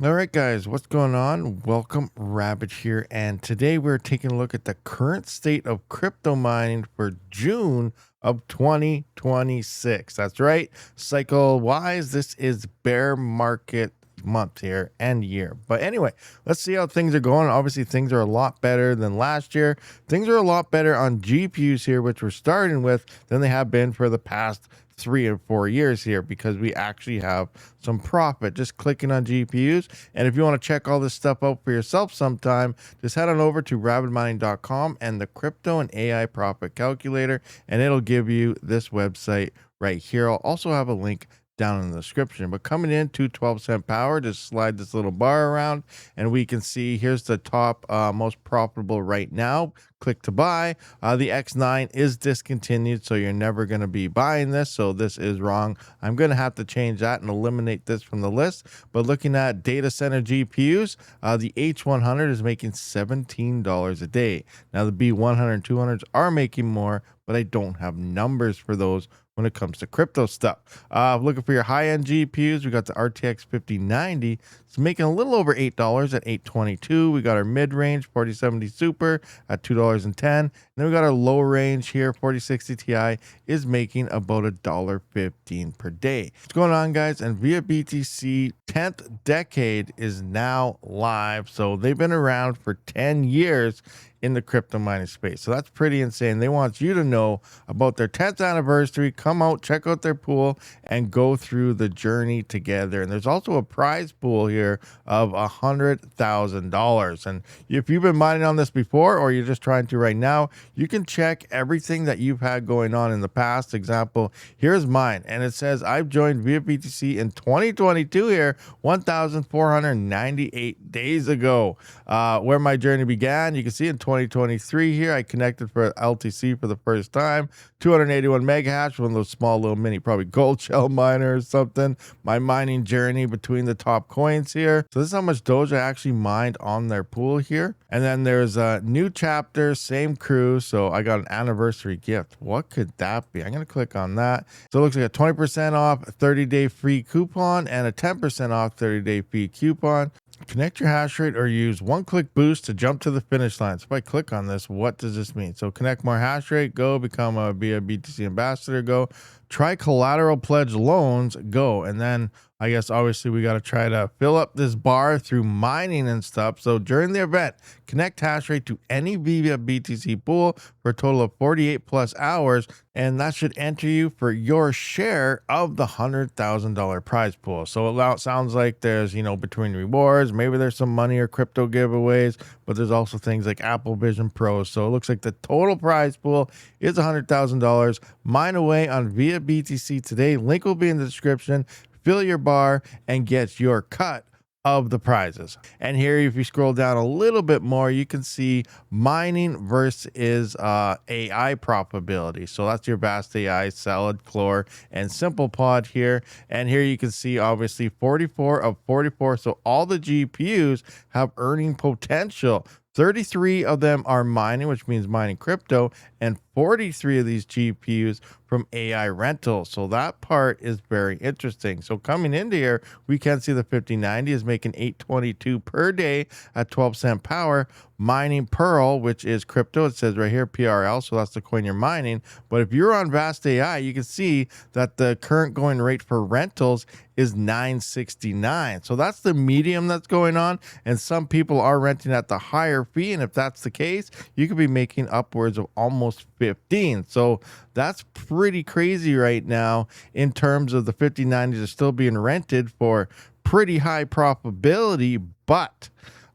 All right, guys, what's going on? Welcome, Rabid here, and today we're taking a look at the current state of crypto mining for June of 2026. That's right, cycle wise, this is bear market month here and year. But anyway, let's see how things are going. Obviously, things are a lot better than last year. Things are a lot better on GPUs here, which we're starting with, than they have been for the past 3 or 4 years here because we actually have some profit just clicking on GPUs. And if you want to check all this stuff out for yourself sometime, just head on over to rabidmining.com and the crypto and AI profit calculator, and it'll give you this website right here. I'll also have a link down in the description. But coming in to 12-cent power, just slide this little bar around and we can see here's the top most profitable right now. Click to buy. The X9 is discontinued, so you're never going to be buying this. So this is wrong. I'm going to have to change that and eliminate this from the list. But looking at data center GPUs, the H100 is making $17 a day. Now the B100 and 200s are making more, but I don't have numbers for those when it comes to crypto stuff. Looking for your high-end GPUs, we got the RTX 5090. It's making a little over $8 at $822. We got our mid-range 4070 Super at $2.10. And then we got our low range here, 4060 Ti, is making about $1.15 per day. What's going on, guys? And viaBTC 10th decade is now live. So they've been around for 10 years in the crypto mining space. So that's pretty insane. They want you to know about their 10th anniversary. Come out, check out their pool, and go through the journey together. And there's also a prize pool here of $100,000. And if you've been mining on this before, or you're just trying to right now, you can check everything that you've had going on in the past. Example, here's mine. And it says I've joined viaBTC in 2022 here, 1,498 days ago. Where my journey began, you can see in 2023 here, I connected for LTC for the first time, 281 mega hash, one of those small little mini, probably gold shell miner or something. My mining journey between the top coins here. So this is how much Doge I actually mined on their pool here. And then there's a new chapter, same crew. So I got an anniversary gift. What could that be? I'm going to click on that. So it looks like a 20% off 30-day free coupon and a 10% off 30-day free coupon. Connect your hash rate or use one-click boost to jump to the finish line. So if I click on this, what does this mean? So connect more hash rate, go. Become a viaBTC ambassador, go. Try collateral pledge loans, go. And then I guess obviously we got to try to fill up this bar through mining and stuff. So during the event, connect hash rate to any viaBTC pool for a total of 48 plus hours, and that should enter you for your share of the $100,000 prize pool. So it sounds like there's, between rewards, maybe there's some money or crypto giveaways, but there's also things like Apple Vision Pro. So it looks like the total prize pool is $100,000. Mine away on viaBTC today. Link will be in the description. Fill your bar and get your cut of the prizes. And here, if you scroll down a little bit more, you can see mining versus AI profitability. So that's your Vast AI, Salad, Chlor, and Simple Pod here. And here you can see obviously 44 of 44. So all the GPUs have earning potential. 33 of them are mining, which means mining crypto, and 43 of these GPUs from AI rentals. So that part is very interesting. So coming into here, we can see the 5090 is making $822 per day at 12-cent power, mining Pearl, which is crypto. It says right here PRL, so that's the coin you're mining. But if you're on Vast AI, you can see that the current going rate for rentals is $9.69. So that's the medium that's going on, and some people are renting at the higher fee. And if that's the case, you could be making upwards of almost 15. So that's pretty crazy right now in terms of the 5090s are still being rented for pretty high profitability, but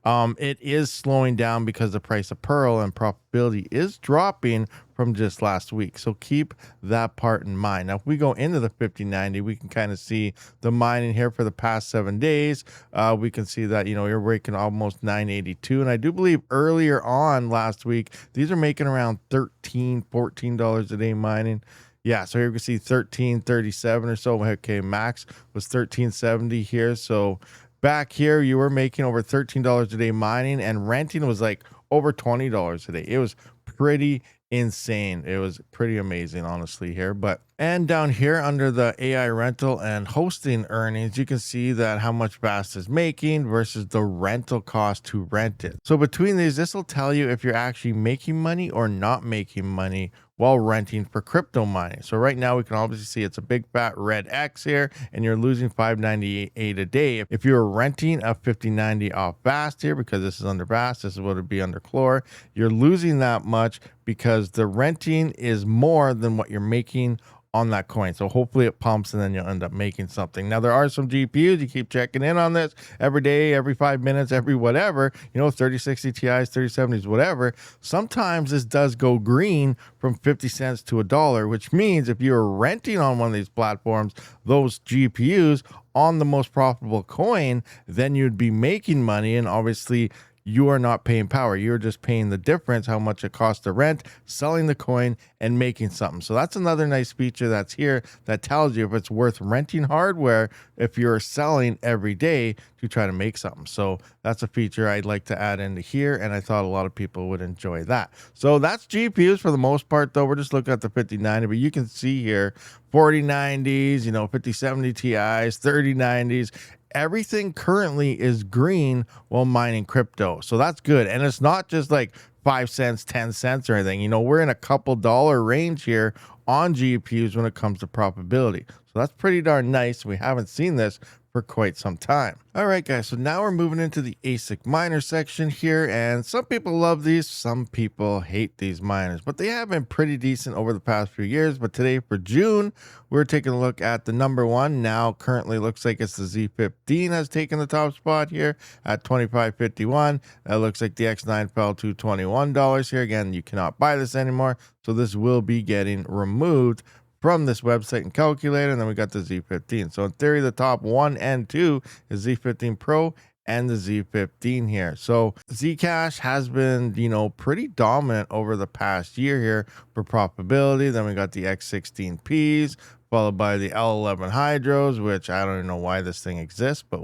it is slowing down because the price of Pearl and profitability is dropping from just last week. So keep that part in mind. Now, if we go into the 5090, we can kind of see the mining here for the past 7 days. We can see that, you're making almost 982. And I do believe earlier on last week, these are making around $13-14 a day mining. Yeah, so here we can see 1337 or so. Okay, max was 1370 here. So back here, you were making over $13 a day mining, and renting was like over $20 a day. It was pretty insane. It was pretty amazing, honestly, here. But and down here under the AI rental and hosting earnings, you can see that how much Vast is making versus the rental cost to rent it. So between these, this will tell you if you're actually making money or not making money while renting for crypto mining. So right now we can obviously see it's a big fat red X here, and you're losing 598 a day. If you're renting a 5090 off Vast here, because this is under Vast, this is what it'd be under Chlor, you're losing that much because the renting is more than what you're making on that coin. So hopefully it pumps and then you'll end up making something. Now there are some GPUs, you keep checking in on this every day, every 5 minutes, every whatever, 3060 Ti's, 3070s, whatever. Sometimes this does go green from 50 cents to $1, which means if you're renting on one of these platforms, those GPUs on the most profitable coin, then you'd be making money. And obviously you are not paying power. You're just paying the difference, how much it costs to rent, selling the coin, and making something. So that's another nice feature that's here that tells you if it's worth renting hardware if you're selling every day to try to make something. So that's a feature I'd like to add into here, and I thought a lot of people would enjoy that. So that's GPUs for the most part, though. We're just looking at the 5090, but you can see here 4090s, 5070 Ti's, 3090s. Everything currently is green while mining crypto. So that's good. And it's not just like 5 cents, 10 cents or anything. We're in a couple dollar range here on GPUs when it comes to profitability. So that's pretty darn nice. We haven't seen this for quite some time. All right, guys, so now we're moving into the ASIC miner section here, and some people love these, some people hate these miners, but they have been pretty decent over the past few years. But today for June, we're taking a look at the number one. Now currently looks like it's the Z15 has taken the top spot here at $25.51. That looks like the X9 fell to $21 here. Again, you cannot buy this anymore, so this will be getting removed from this website and calculator. And then we got the Z15. So in theory, the top 1 and 2 is Z15 Pro and the Z15 here. So Zcash has been, pretty dominant over the past year here for profitability. Then we got the X16Ps, followed by the L11 Hydros, which I don't even know why this thing exists, but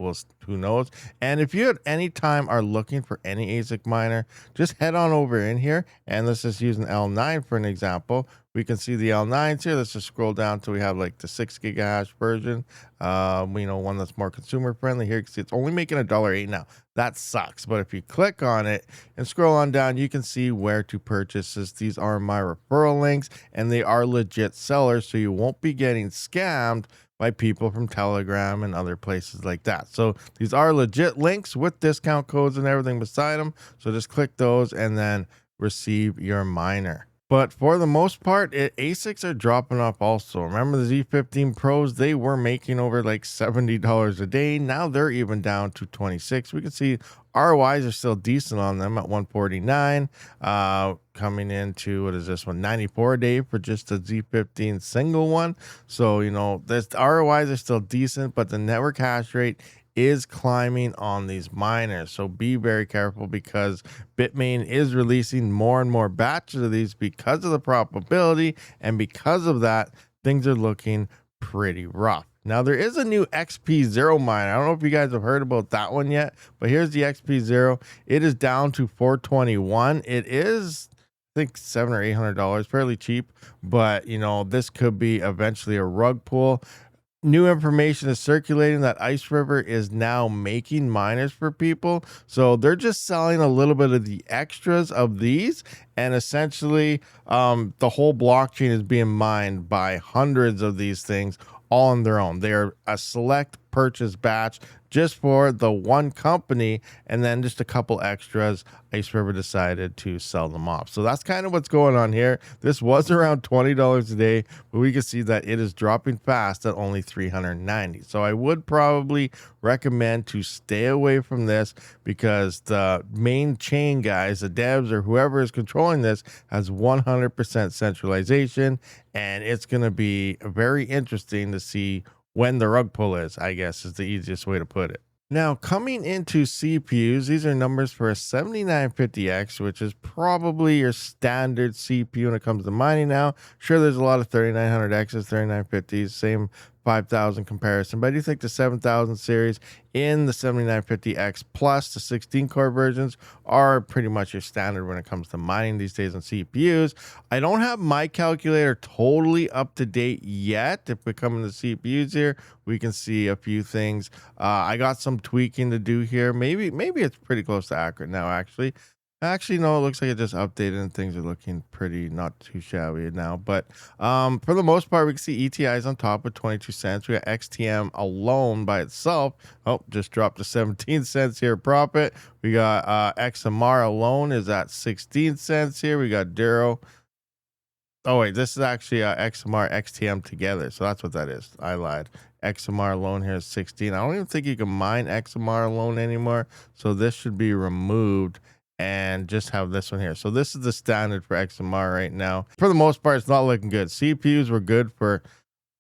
who knows. And if you at any time are looking for any ASIC miner, just head on over in here, and let's just use an L9 for an example. We can see the L9s here. Let's just scroll down till we have like the 6 gigahash version. One that's more consumer friendly. Here you can see it's only making $1.08 now. That sucks. But if you click on it and scroll on down, you can see where to purchase this. These are my referral links, and they are legit sellers, so you won't be getting scammed by people from Telegram and other places like that. So these are legit links with discount codes and everything beside them. So just click those and then receive your miner. But for the most part, ASICs are dropping off also. Remember the Z15 Pros, they were making over like $70 a day. Now they're even down to 26. We can see ROIs are still decent on them at 149. Coming into, what is this one, 94 a day for just a Z15 single one. So, the ROIs are still decent, but the network hash rate is climbing on these miners. So be very careful, because Bitmain is releasing more and more batches of these because of the probability, and because of that, things are looking pretty rough. Now there is a new XP0 miner. I don't know if you guys have heard about that one yet, but here's the XP0. It is down to 421. It is, I think, $700 or $800, fairly cheap, but this could be eventually a rug pull. New information is circulating that Ice River is now making miners for people. So they're just selling a little bit of the extras of these. And essentially, the whole blockchain is being mined by hundreds of these things all on their own. They're a select purchase batch just for the one company, and then just a couple extras. Ice River decided to sell them off. So that's kind of what's going on here. This was around $20 a day, but we can see that it is dropping fast at only $390. So I would probably recommend to stay away from this, because the main chain guys, the devs or whoever is controlling this, has 100% centralization, and it's going to be very interesting to see when the rug pull is, I guess, is the easiest way to put it. Now, coming into CPUs, these are numbers for a 7950X, which is probably your standard CPU when it comes to mining now. Sure, there's a lot of 3900Xs, 3950s, same 5000 comparison. But I do think the 7000 series in the 7950X Plus, the 16 core versions, are pretty much your standard when it comes to mining these days on CPUs. I don't have my calculator totally up to date yet. If we come into CPUs here, we can see a few things. I got some tweaking to do here. Maybe it's pretty close to accurate now, actually. Actually, no, it looks like it just updated and things are looking pretty not too shabby now. But for the most part, we can see ETIs on top with 22 cents. We got XTM alone by itself. Oh, just dropped to 17 cents here profit. We got XMR alone is at 16 cents here. We got Duro. Oh, wait, this is actually XMR, XTM together. So that's what that is. I lied. XMR alone here is 16. I don't even think you can mine XMR alone anymore. So this should be removed and just have this one here. So this is the standard for XMR right now. For the most part, it's not looking good. CPUs were good for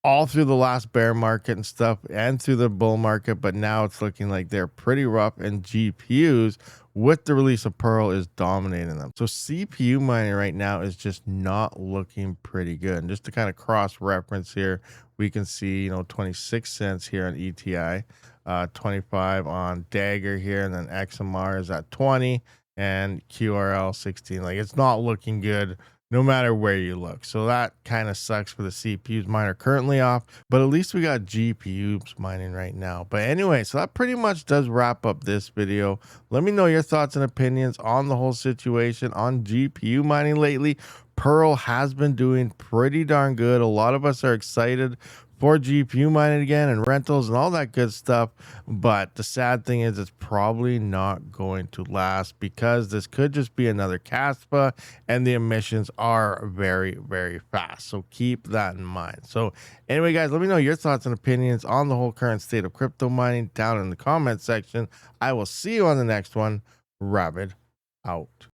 all through the last bear market and stuff and through the bull market, but now it's looking like they're pretty rough, and GPUs with the release of Pearl is dominating them. So CPU mining right now is just not looking pretty good. And just to kind of cross reference here, we can see, 26 cents here on ETI, 25 on Dagger here, and then XMR is at 20 and QRL 16. Like, it's not looking good no matter where you look. So that kind of sucks for the CPUs. Mine are currently off, but at least we got GPUs mining right now. But anyway, so that pretty much does wrap up this video. Let me know your thoughts and opinions on the whole situation on GPU mining lately. Pearl has been doing pretty darn good. A lot of us are excited for GPU mining again and rentals and all that good stuff. But the sad thing is it's probably not going to last, because this could just be another CASPA and the emissions are very, very fast. So keep that in mind. So anyway, guys, let me know your thoughts and opinions on the whole current state of crypto mining down in the comment section. I will see you on the next one. Rabid out.